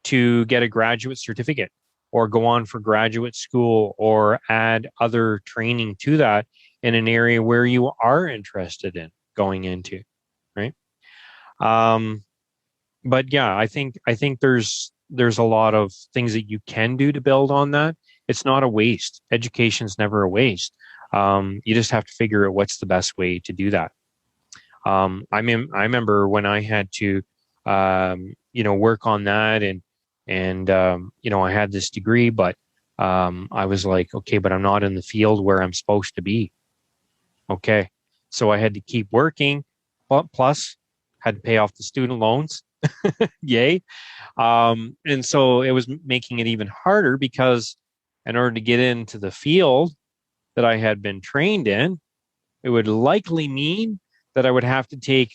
Speaker 2: to get a graduate certificate or go on for graduate school or add other training to that in an area where you are interested in going into, right? But yeah, I think there's a lot of things that you can do to build on that. It's not a waste. Education's never a waste. You just have to figure out what's the best way to do that. I remember when I had to, work on that and I had this degree, but I was like, okay, but I'm not in the field where I'm supposed to be. Okay. So I had to keep working, but plus had to pay off the student loans. Yay. And so it was making it even harder because in order to get into the field that I had been trained in, it would likely mean that I would have to take,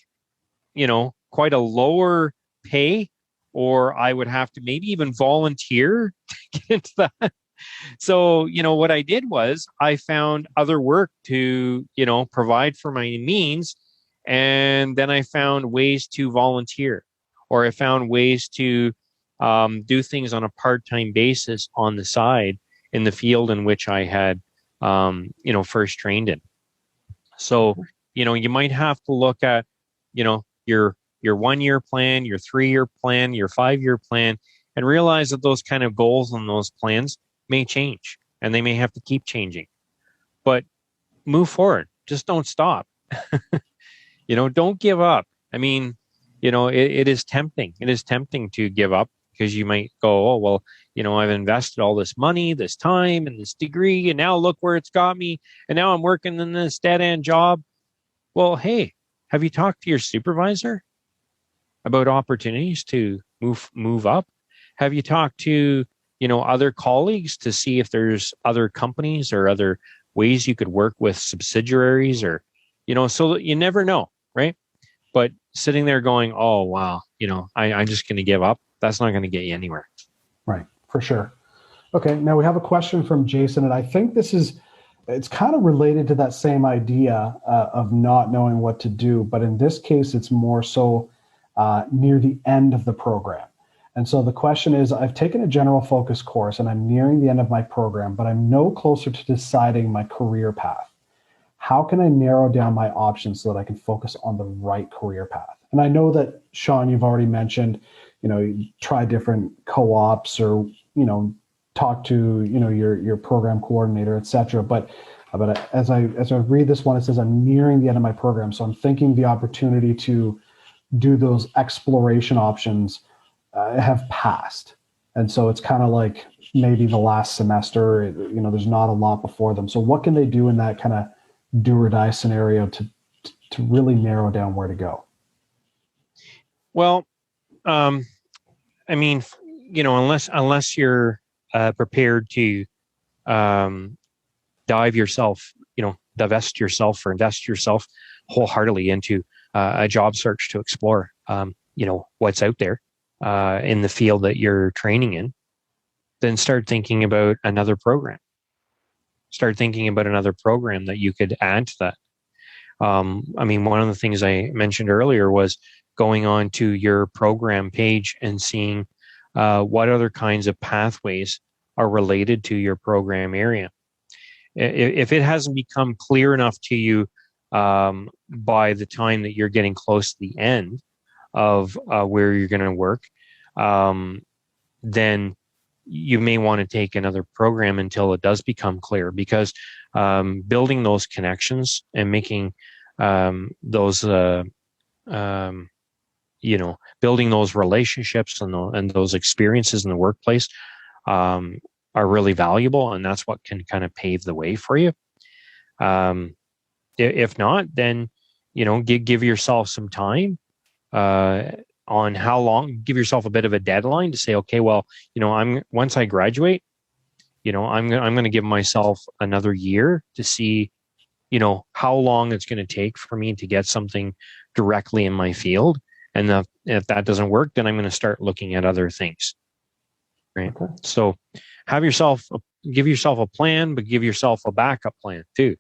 Speaker 2: quite a lower pay, or I would have to maybe even volunteer to get into that. So, what I did was I found other work to, provide for my means. And then I found ways to volunteer, or I found ways to do things on a part-time basis on the side in the field in which I had, first trained in. So, you might have to look at, your 1 year plan, your 3 year plan, your 5 year plan, and realize that those kind of goals and those plans may change and they may have to keep changing. But move forward. Just don't stop. Don't give up. I mean, it is tempting. It is tempting to give up because you might go, oh, well, I've invested all this money, this time, and this degree, and now look where it's got me. And now I'm working in this dead end job. Well, hey, have you talked to your supervisor about opportunities to move up? Have you talked to, other colleagues to see if there's other companies or other ways you could work with subsidiaries or, so that you never know, right? But sitting there going, oh, wow, I'm just going to give up. That's not going to get you anywhere.
Speaker 1: Right, for sure. Okay, now we have a question from Jason, and I think it's kind of related to that same idea of not knowing what to do, but in this case, it's more so near the end of the program. And so the question is, I've taken a general focus course and I'm nearing the end of my program, but I'm no closer to deciding my career path. How can I narrow down my options so that I can focus on the right career path? And I know that, Sean, you've already mentioned, you try different co-ops or, talk to, your program coordinator, et cetera. But as I read this one, it says I'm nearing the end of my program. So I'm thinking the opportunity to do those exploration options have passed. And so it's kind of like maybe the last semester, there's not a lot before them. So what can they do in that kind of do or die scenario to really narrow down where to go?
Speaker 2: Well, I mean, unless you're prepared to divest yourself or invest yourself wholeheartedly into a job search to explore, what's out there in the field that you're training in, then start thinking about another program. Start thinking about another program that you could add to that. One of the things I mentioned earlier was going on to your program page and seeing what other kinds of pathways are related to your program area. If it hasn't become clear enough to you by the time that you're getting close to the end of where you're going to work, then you may want to take another program until it does become clear, because building those connections and making those building those relationships and those experiences in the workplace are really valuable, and that's what can kind of pave the way for you. If not, then give yourself some time on how long. Give yourself a bit of a deadline to say, okay, well, once I graduate, I'm going to give myself another year to see, how long it's going to take for me to get something directly in my field. And if that doesn't work, then I'm going to start looking at other things. Right.
Speaker 1: Okay.
Speaker 2: So give yourself a plan, but give yourself a backup plan too,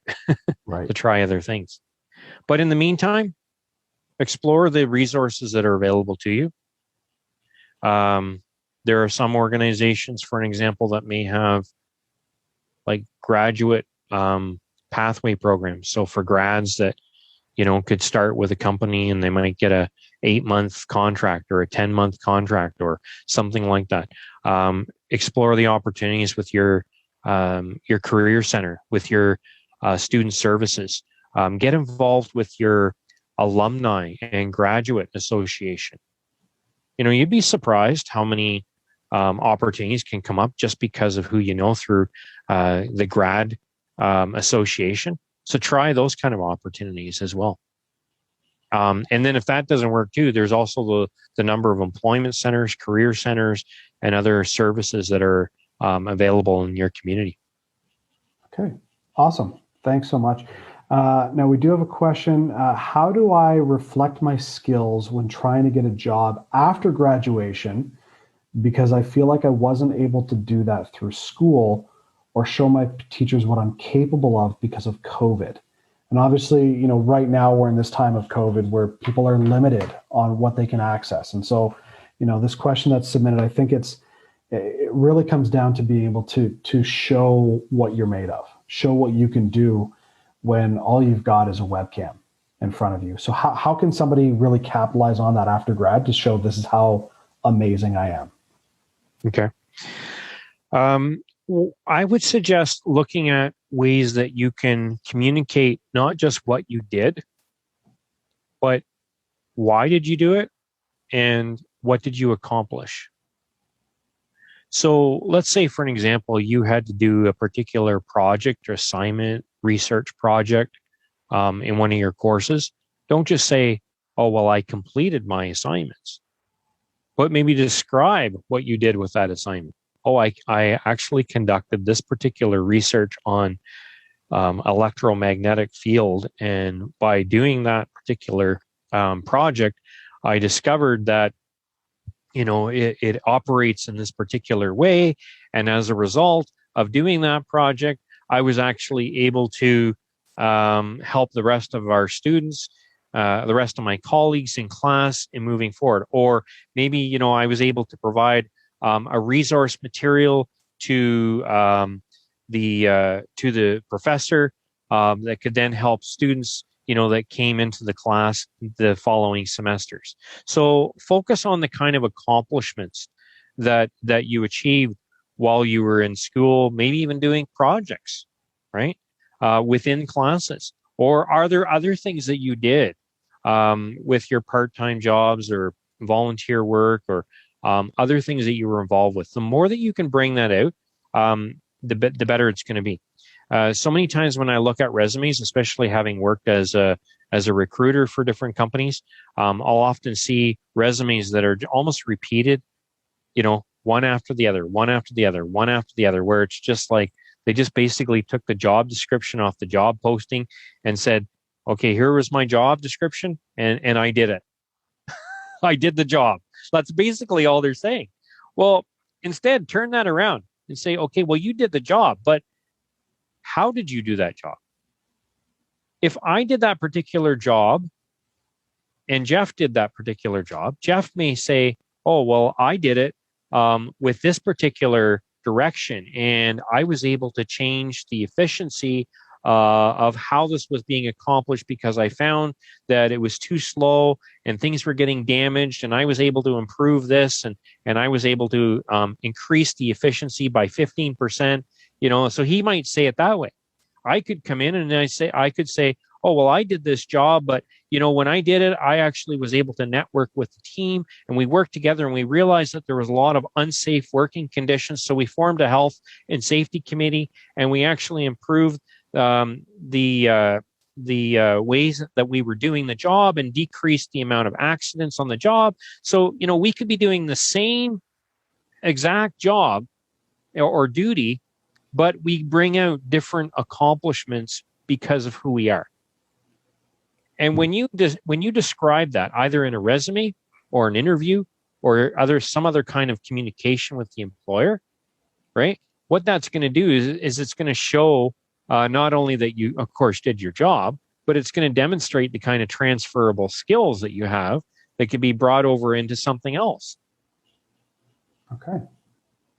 Speaker 1: Right.
Speaker 2: to try other things. But in the meantime, explore the resources that are available to you. There are some organizations, for an example, that may have like graduate pathway programs. So for grads that, could start with a company and they might get a 8-month contract or a 10-month contract or something like that. Explore the opportunities with your career center, with your student services. Get involved with your alumni and graduate association. You'd be surprised how many opportunities can come up just because of who you know through the grad association. So try those kind of opportunities as well. And then if that doesn't work too, there's also the number of employment centers, career centers, and other services that are available in your community.
Speaker 1: Okay, awesome. Thanks so much. Now we do have a question. How do I reflect my skills when trying to get a job after graduation? Because I feel like I wasn't able to do that through school or show my teachers what I'm capable of because of COVID. And obviously, right now we're in this time of COVID where people are limited on what they can access. And so, this question that's submitted, I think it really comes down to being able to show what you're made of, show what you can do when all you've got is a webcam in front of you. So how can somebody really capitalize on that after grad to show this is how amazing I am?
Speaker 2: Okay. I would suggest looking at ways that you can communicate not just what you did, but why did you do it and what did you accomplish? So let's say, for an example, you had to do a particular project or assignment, research project in one of your courses. Don't just say, oh, well, I completed my assignments, but maybe describe what you did with that assignment. Oh, I actually conducted this particular research on electromagnetic field. And by doing that particular project, I discovered that, it operates in this particular way. And as a result of doing that project, I was actually able to help the rest of our students, the rest of my colleagues in class in moving forward. Or maybe, I was able to provide a resource material to the professor that could then help students, that came into the class the following semesters. So focus on the kind of accomplishments that you achieved while you were in school, maybe even doing projects, right, within classes. Or are there other things that you did with your part-time jobs or volunteer work or other things that you were involved with? The more that you can bring that out, the better it's going to be. So many times when I look at resumes, especially having worked as a recruiter for different companies, I'll often see resumes that are almost repeated, one after the other, one after the other, one after the other, where it's just like they just basically took the job description off the job posting and said, okay, here was my job description and I did it. I did the job. That's basically all they're saying. Well, instead, turn that around and say, okay, well, you did the job, but how did you do that job? If I did that particular job and Jeff did that particular job, Jeff may say, oh, well, I did it with this particular direction, and I was able to change the efficiency of how this was being accomplished because I found that it was too slow and things were getting damaged, and I was able to improve this and I was able to increase the efficiency by 15%. So he might say it that way. I could come in and I could say, oh, well, I did this job, but when I did it, I actually was able to network with the team and we worked together and we realized that there was a lot of unsafe working conditions. So we formed a health and safety committee and we actually improved the ways that we were doing the job and decreased the amount of accidents on the job. So, we could be doing the same exact job or duty but we bring out different accomplishments because of who we are. And when you describe that either in a resume or an interview or some other kind of communication with the employer, right? What that's going to do is it's going to show not only that you, of course, did your job, but it's going to demonstrate the kind of transferable skills that you have that could be brought over into something else.
Speaker 1: Okay,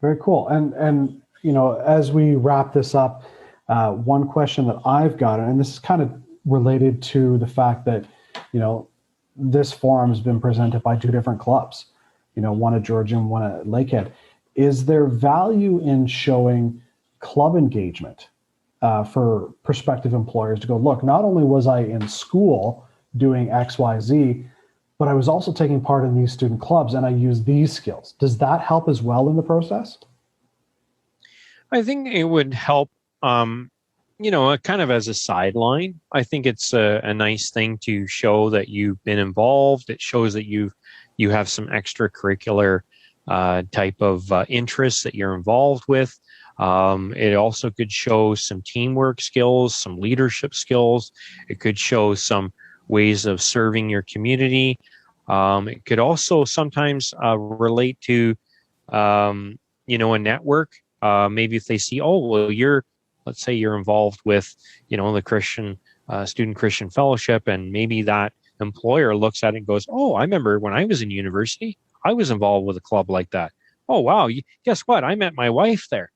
Speaker 1: very cool. And as we wrap this up, one question that I've got, and this is kind of related to the fact that this forum has been presented by two different clubs, one at Georgian, one at Lakehead. Is there value in showing club engagement for prospective employers to go, look, not only was I in school doing X, Y, Z, but I was also taking part in these student clubs and I use these skills. Does that help as well in the process?
Speaker 2: I think it would help, kind of as a sideline. I think it's a nice thing to show that you've been involved. It shows that you have some extracurricular type of interests that you're involved with. It also could show some teamwork skills, some leadership skills. It could show some ways of serving your community. It could also sometimes relate to, a network. Maybe if they see, oh, well, let's say you're involved with, the Christian Student Christian Fellowship, and maybe that employer looks at it and goes, oh, I remember when I was in university, I was involved with a club like that. Oh, wow. Guess what? I met my wife there.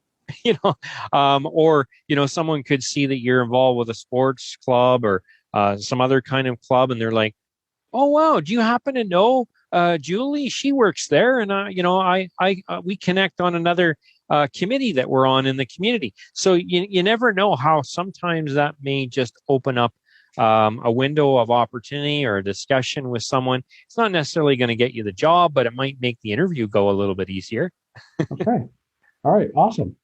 Speaker 2: Or someone could see that you're involved with a sports club or some other kind of club, and they're like, oh, wow, do you happen to know Julie? She works there, and we connect on another committee that we're on in the community. So you never know how sometimes that may just open up a window of opportunity or a discussion with someone. It's not necessarily going to get you the job, but it might make the interview go a little bit easier.
Speaker 1: Okay. All right. Awesome.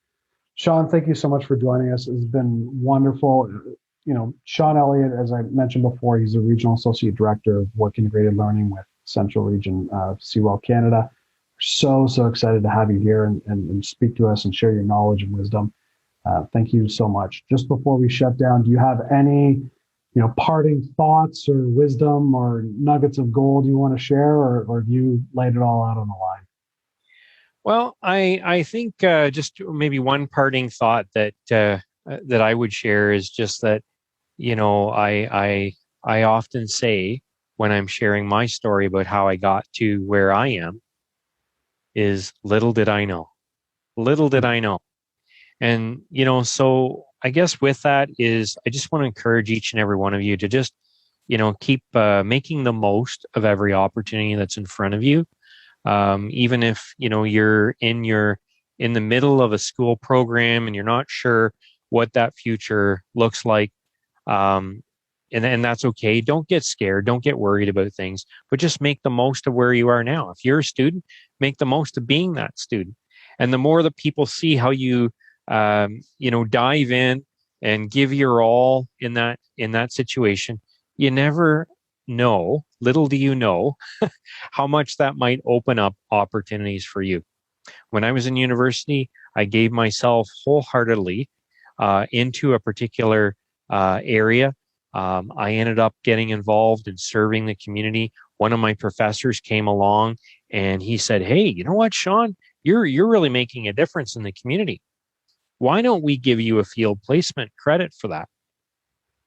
Speaker 1: Sean, thank you so much for joining us. It's been wonderful. Sean Elliott, as I mentioned before, he's a Regional Associate Director of Work Integrated Learning with Central Region of CEWIL Canada. We're so excited to have you here and speak to us and share your knowledge and wisdom. Thank you so much. Just before we shut down, do you have any parting thoughts or wisdom or nuggets of gold you want to share, or have you laid it all out on the line?
Speaker 2: Well, I think just maybe one parting thought that I would share is just that, I often say when I'm sharing my story about how I got to where I am is little did I know. Little did I know. And, so I guess with that is I just want to encourage each and every one of you to just, keep making the most of every opportunity that's in front of you. Even if, you're in the middle of a school program and you're not sure what that future looks like. And that's okay. Don't get scared. Don't get worried about things, but just make the most of where you are now. If you're a student, make the most of being that student. And the more that people see how you, dive in and give your all in that situation, you never know, little do you know, how much that might open up opportunities for you. When I was in university, I gave myself wholeheartedly into a particular area. I ended up getting involved in serving the community. One of my professors came along and he said, "Hey, you know what, Sean? You're really making a difference in the community. Why don't we give you a field placement credit for that?"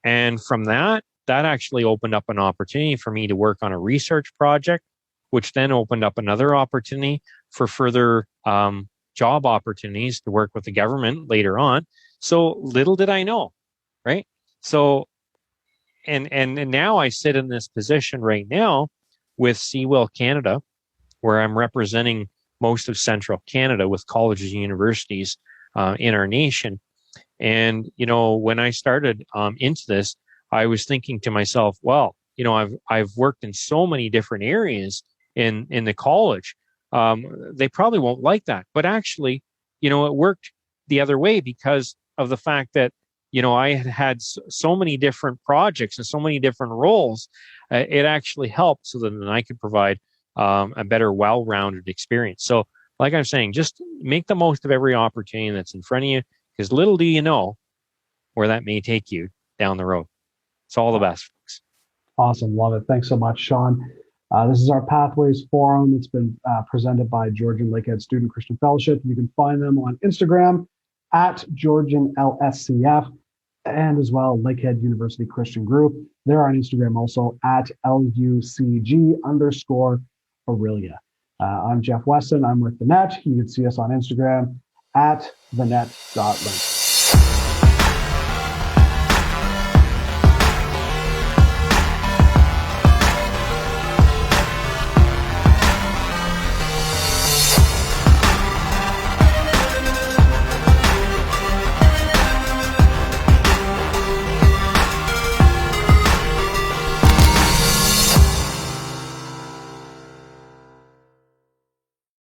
Speaker 2: And from that actually opened up an opportunity for me to work on a research project, which then opened up another opportunity for further job opportunities to work with the government later on. So little did I know, right? So, and now I sit in this position right now with CEWIL Canada, where I'm representing most of Central Canada with colleges and universities in our nation. And, when I started into this, I was thinking to myself, well, I've worked in so many different areas in the college. They probably won't like that. But actually, it worked the other way because of the fact that, I had so many different projects and so many different roles. It actually helped so that then I could provide a better, well-rounded experience. So like I'm saying, just make the most of every opportunity that's in front of you. because little do you know where that may take you down the road. It's all the best, folks.
Speaker 1: Awesome. Love it. Thanks so much, Sean. This is our Pathways Forum. It's been presented by Georgian Lakehead Student Christian Fellowship. You can find them on Instagram at Georgian LSCF and as well Lakehead University Christian Group. They're on Instagram also at LUCG_Aurelia. I'm Jeff Weston. I'm with The Net. You can see us on Instagram at thenet.link.